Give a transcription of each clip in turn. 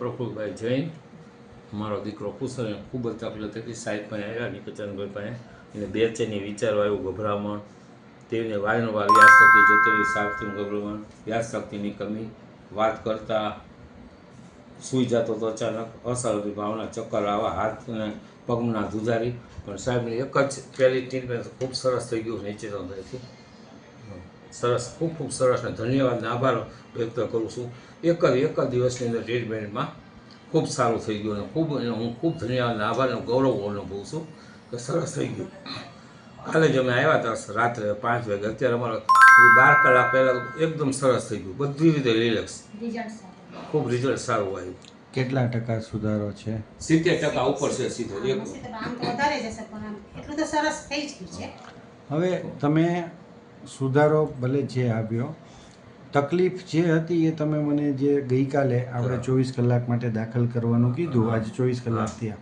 પ્રફુલભાઈ જૈન. મારો દીકરો કુશળ ખૂબ જ તકલીફ હતી. સાહેબ પાસે આવ્યા નિકચંદભાઈ પાસે, એને બેચેની વિચારો આવ્યું, ગભરામણ, તેને વારંવાર યાદશક્તિ જતી, સાક્ષીનું ગભરામણ, યાદશક્તિની કમી, વાત કરતાં સૂઈ જતો તો અચાનક, અસરતી ભાવના, ચક્કર આવા, હાથ અને પગના ધ્રુજારી. પણ સાહેબની એક જ પહેલી ટ્રીટમેન્ટ ખૂબ સરસ થઈ ગયું નિશ્ચિતથી. સરસ, ખૂબ ખૂબ સરસ ને ધન્યવાદ ને આભાર વ્યક્ત કરું છું. એક જ દિવસની અંદર ટ્રીટમેન્ટમાં ખૂબ સારું થઈ ગયું અને હું ખૂબ ધન્યવાદ ને આભાર અને ગૌરવ અનુભવું છું કે સરસ થઈ ગયું. કાલે જ અમે આવ્યા હતા રાત્રે 5 વાગે, અત્યારે અમારા 12 કલાક પહેલાં એકદમ સરસ થઈ ગયું, બધી રીતે રિલેક્સ, ખૂબ રિઝલ્ટ સારું આવ્યું. કેટલા ટકા સુધારો છે? 70% ઉપર છે સીધો. હવે તમે સુધારો ભલે જે આવ્યો, તકલીફ જે હતી એ તમે મને જે ગઈકાલે આપણે 24 કલાક માટે દાખલ કરવાનું કીધું, આજે 24 કલાક થયા,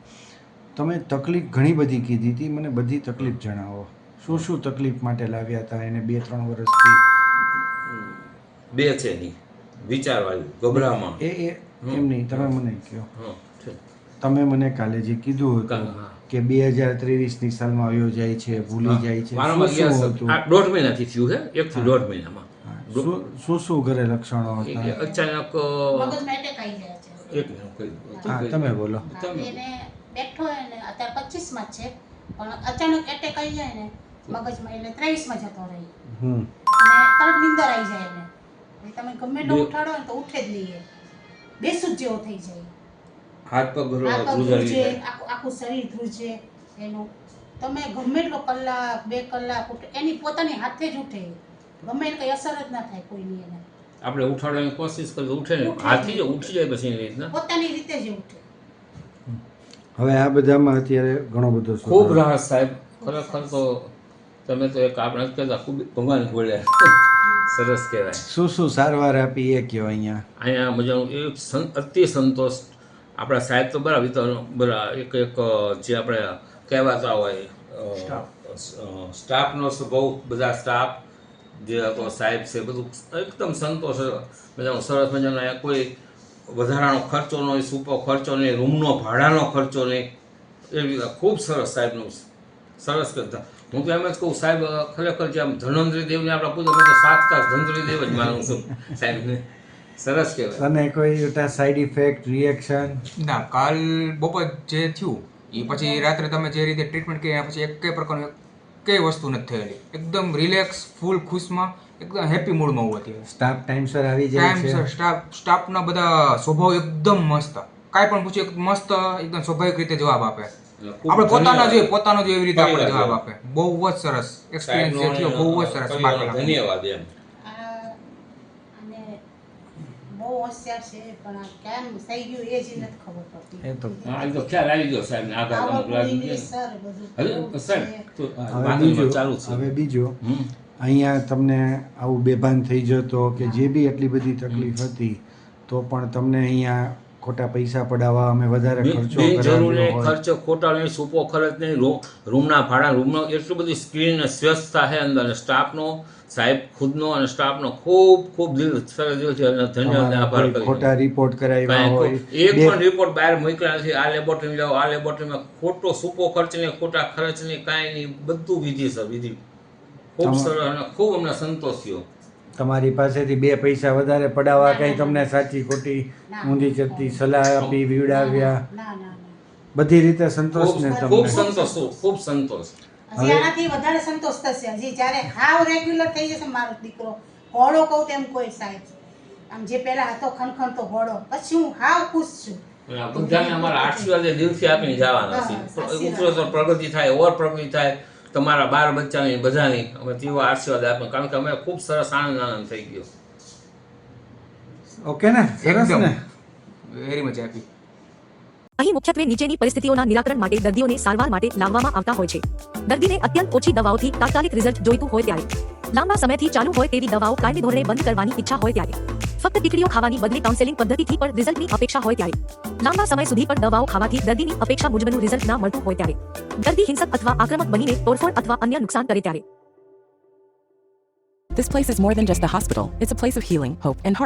તમે તકલીફ ઘણી બધી કીધી હતી, મને બધી તકલીફ જણાવો. શું શું તકલીફ માટે લાવ્યા હતા એને 2-3 વર્ષથી? બે છે નહીં, વિચારવાળી, ગભરામણ. એમ નહીં, તમે મને કહો. તમે મને કાલે જે કીધું હતું કે 2023ની સાલમાં યોજાય છે, ભૂલી જાય છે, શું હતું? 1.5 મહિનાથી થયું છે, 1 થી 1.5 મહિનામાં. શું ઘરે લક્ષણો હતા? અચાનક તમે બોલો. બેઠો હોય ને અત્યારે 25 માં છે, પણ અચાનક એટેક આવી જાય ને મગજમાં, એટલે 23 માં જતો રહી અને તરત નીંદર આવી જાય ને, તમે ગમે એટલો ઉઠાડો ને તો ઉઠે જ નહીં, બેસું જ જેવો થઈ જાય, હાથ પગ ધ્રુજે, આખું શરીર ધ્રુજે એનું. તમે ગમે એટલો કલાક 2 કલાક એની પોતાની હાથે જ ઉઠે, ગમે એને કઈ અસર જ ના થાય કોઈની. એને આપણે ઉઠાડવાની કોશિશ કરીએ ઉઠે ને, હાથથી જ ઉઠી જાય પછી એની રીતના પોતાની રીતે જ ઉઠે. હવે આ બધામાં અત્યારે ઘણો બધો ખૂબ રાહત સાહેબ, ખરેખર તો તમે તો એક આપણે કહેતા ખૂબ ભગવાન બોલ્યા, સરસ કહેવાય. શું સારવાર આપી એ કયો? અહીંયા મજાનું અતિ સંતોષ. આપણા સાહેબ તો બરાબર એક જે આપણે કહેવાતા હોય સ્ટાફનો બહુ બધા સ્ટાફ જે હતો સાહેબ છે, બધું એકદમ સંતોષ મજાનું, સરસ મજાનો. અહીંયા કોઈ વધારાનો ખર્ચો નહીં, સૂપો ખર્ચો નહીં, રૂમનો ભાડાનો ખર્ચો નહીં, એવી ખૂબ સરસ સાહેબનું સરસ કરતા. હું તો એમ જ કહું સાહેબ, ખરેખર જે આમ ધન્વંતરી દેવને આપણા પૂછો તો સાક્ષાત ધન્વંતરી દેવ જ માનું છું સાહેબને. સરસ કહેવાય. અને કોઈ સાઈડ ઇફેક્ટ, રિએક્શન? ના, કાલ બપોર જે થયું એ પછી રાત્રે તમે જે રીતે ટ્રીટમેન્ટ કરી પછી એકેય પ્રકારનું કઈ વસ્તુ નથી થયેલી. એકદમ રિલેક્સ, ફૂલ ખુશમાં, એકદમ હેપી મૂડમાં હું હતી. સ્ટાફ ટાઈમસર આવી જાય છે? ટાઈમસર. સ્ટાફના બધા સ્વભાવ એકદમ મસ્ત, કાંઈ પણ પૂછે મસ્ત, એકદમ સ્વાભાવિક રીતે જવાબ આપે. આપણે પોતાનો જોઈએ એવી રીતે આપણે જવાબ આપે. બહુ જ સરસ એક્સપિરિયન્સ જે થયો, બહુ જ સરસ. ધન્યવાદ એમ. બહુ હોશિયાર છે, પણ કેમ થઈ ગયું એ જ નથી ખબર પડતી. એ તો ખ્યાલ આવી ગયો સાહેબ ને આઘાત અમુક લાગી ગયો. હવે બીજું, અહીંયા તમને આવું બેભાન થઈ જતો કે જે બી એટલી બધી તકલીફ હતી, તો પણ તમને અહીંયા ખોટા પૈસા પડાવવા, અમે વધારે ખર્ચો ખોટા નહીં, સૂપો ખર્ચ નહીં, રૂમના ભાડા, રૂમનો એટલું બધી સ્ક્રીન સ્વચ્છતા છે અંદર, અને સ્ટાફનો સાહેબ ખુદનો અને સ્ટાફનો ખૂબ ખૂબ દિલથી ધન્યવાદ આભાર. ખોટા રિપોર્ટ કરાવ્યા હોય, એક પણ રિપોર્ટ બહાર મોકલ્યા નથી. આ લેબોરેટરી જાઓ, આ લેબોરેટરીમાં ખોટો સૂપો ખર્ચ નહીં, ખોટા ખર્ચ નહીં, કાંઈ નહીં, બધું વિધિ સર વિધિ. ખૂબ સરસ અને ખૂબ અમને સંતોષ થયો. તમારી પાસેથી 2 પૈસા વધારે પડાવવા કઈ તમને સાચી ખોટી ઊંધી ચડતી સલાહ આપી, બીવડાવ્યા, બધી રીતે સંતોષ ને? ખૂબ સંતોષ, ખૂબ સંતોષ. હજી આનાથી વધારે સંતોષ થશે. હજી જ્યારે હાવ રેગ્યુલર થઈ જશે મારો દીકરો, ઘોડો કહું તેમ કોઈ સાહેબ, આમ જે પહેલા હતો ખનખનતો ઘોડો, પછી હું હાવ ખુશ છું. બધાને અમારા આશીર્વાદ દિલથી આપીને જવાના છે. ઉત્તરોત્તર પ્રગતિ થાય, ઓર પ્રગતિ થાય તમારા 12 બચ્ચાની, બધાની અમે તેવો આશીર્વાદ આપીએ, કારણ કે અમે ખૂબ સરસ આનંદ થઈ ગયો. ઓકે ને? સરસ ને? Very much happy. અહીં મુખ્યત્વે નીચેની પરિસ્થિતિઓના નિરાકરણ માટે દર્દીઓને સારવાર માટે લાવવામાં આવતા હોય છે. દર્દીને અત્યંત ઓછી દવાઓથી તાત્કાલિક રિઝલ્ટ જોઈતું હોય ત્યારે, લાંબા સમયથી ચાલુ હોય તેવી દવાઓ કાયમી ધોરણે બંધ કરવાની ઈચ્છા હોય ત્યારે, ફક્ત ટીકડીઓ ખાવાની બદલે કાઉન્સેલિંગ પદ્ધતિથી પણ રિઝલ્ટની અપેક્ષા હોય ત્યારે, લાંબા સમય સુધી પણ દવાઓ ખાવાથી દર્દીની અપેક્ષા મુજબનું રિઝલ્ટ ના મળતું હોય ત્યારે, દર્દી હિંસક અથવા આક્રમક બનીને તોડફોડ અથવા અન્ય નુકસાન કરે ત્યારે. This place is more than just a hospital. It's a place of healing, hope, and heart.